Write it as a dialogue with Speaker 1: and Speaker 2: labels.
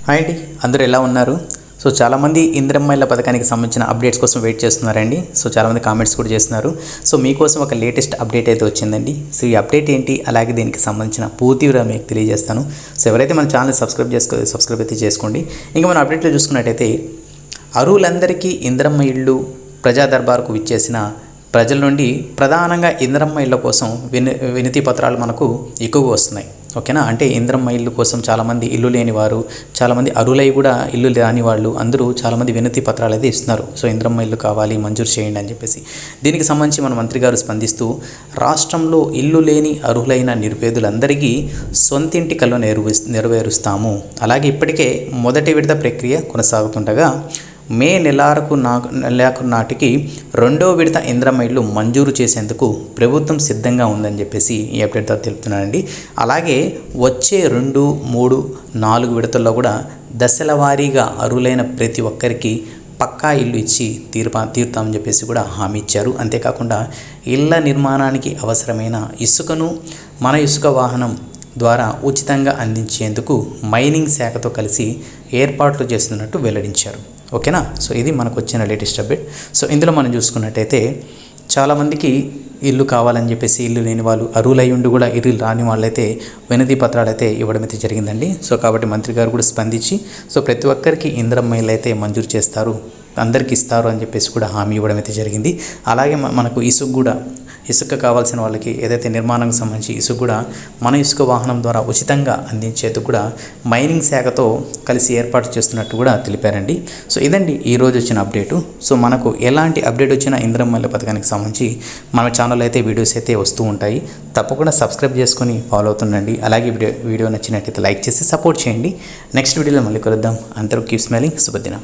Speaker 1: Hi అండి, అందరూ ఎలా ఉన్నారు? సో చాలామంది ఇందిరమ్మ ఇళ్ల పథకానికి సంబంధించిన అప్డేట్స్ కోసం వెయిట్ చేస్తున్నారండి. సో చాలామంది కామెంట్స్ కూడా చేస్తున్నారు. సో మీకోసం ఒక లేటెస్ట్ అప్డేట్ అయితే వచ్చిందండి. సో ఈ అప్డేట్ ఏంటి, అలాగే దీనికి సంబంధించిన పూర్తి వివరాలు మీకు తెలియజేస్తాను. సో ఎవరైతే మన ఛానల్ సబ్స్క్రైబ్ అయితే చేసుకోండి. ఇంకా మన అప్డేట్లో చూసుకున్నట్టయితే అర్హులందరికీ ఇందిరమ్మ ఇళ్ళు ప్రజా దర్బార్కు విచ్చేసిన ప్రజల నుండి ప్రధానంగా ఇందిరమ్మ ఇళ్ళ కోసం వినతి పత్రాలు మనకు ఎక్కువగా వస్తున్నాయి. ఓకేనా, అంటే ఇందిరమ్మ ఇల్లు కోసం చాలామంది ఇల్లు లేని వారు, చాలామంది అరులై కూడా ఇల్లు లేని వాళ్ళు అందరూ చాలామంది వినతి పత్రాలు అయితే ఇస్తున్నారు. సో ఇందిరమ్మ ఇల్లు కావాలి, మంజూరు చేయండి అని చెప్పేసి. దీనికి సంబంధించి మన మంత్రి గారు స్పందిస్తూ రాష్ట్రంలో ఇల్లు లేని అర్హులైన నిరుపేదలందరికీ సొంతింటి కలను నెరవేరుస్తాము. అలాగే ఇప్పటికే మొదటి విడత ప్రక్రియ కొనసాగుతుండగా మే నెలాఖరు నాటికి రెండో విడత ఇందిరమ్మ ఇళ్ళు మంజూరు చేసేందుకు ప్రభుత్వం సిద్ధంగా ఉందని చెప్పేసి ఈ అప్డేట్ ద్వారా తెలుపుతున్నానండి. అలాగే వచ్చే 2, 3, 4 విడతల్లో కూడా దశల వారీగా అర్హులైన ప్రతి ఒక్కరికి పక్కా ఇల్లు ఇచ్చి తీరుతామని చెప్పేసి కూడా హామీ ఇచ్చారు. అంతేకాకుండా ఇళ్ల నిర్మాణానికి అవసరమైన ఇసుకను మన ఇసుక వాహనం ద్వారా ఉచితంగా అందించేందుకు మైనింగ్ శాఖతో కలిసి ఏర్పాట్లు చేస్తున్నట్టు వెల్లడించారు. ఓకేనా, సో ఇది మనకు వచ్చిన లేటెస్ట్ అప్డేట్. సో ఇందులో మనం చూసుకున్నట్టయితే చాలామందికి ఇల్లు కావాలని చెప్పేసి ఇల్లు లేని వాళ్ళు, అర్హులై ఉండి కూడా ఇల్లు రాని వాళ్ళైతే వినతి పత్రాలు అయితే ఇవ్వడం అయితే జరిగిందండి. సో కాబట్టి మంత్రి గారు కూడా స్పందించి సో ప్రతి ఒక్కరికి ఇందిరమ్మ ఇల్లు అయితే మంజూరు చేస్తారు, అందరికి ఇస్తారు అని చెప్పేసి కూడా హామీ ఇవ్వడం అయితే జరిగింది. అలాగే మనకు ఇసుక కావాల్సిన వాళ్ళకి ఏదైతే నిర్మాణానికి సంబంధించి ఇసుక కూడా మన ఇసుక వాహనం ద్వారా ఉచితంగా అందించేందుకు కూడా మైనింగ్ శాఖతో కలిసి ఏర్పాటు చేస్తున్నట్టు కూడా తెలిపారండి. సో ఇదండి ఈరోజు వచ్చిన అప్డేటు. సో మనకు ఎలాంటి అప్డేట్ వచ్చినా ఇందిరమ్మ ఇళ్ల పథకానికి సంబంధించి మన ఛానల్ అయితే వీడియోస్ అయితే వస్తూ ఉంటాయి. తప్పకుండా సబ్స్క్రైబ్ చేసుకొని ఫాలో అవుతుండండి. అలాగే వీడియో నచ్చినట్టయితే లైక్ చేసి సపోర్ట్ చేయండి. నెక్స్ట్ వీడియోలో మళ్ళీ కలుద్దాం. అందరూ కీప్ స్మైలింగ్. శుభదినం.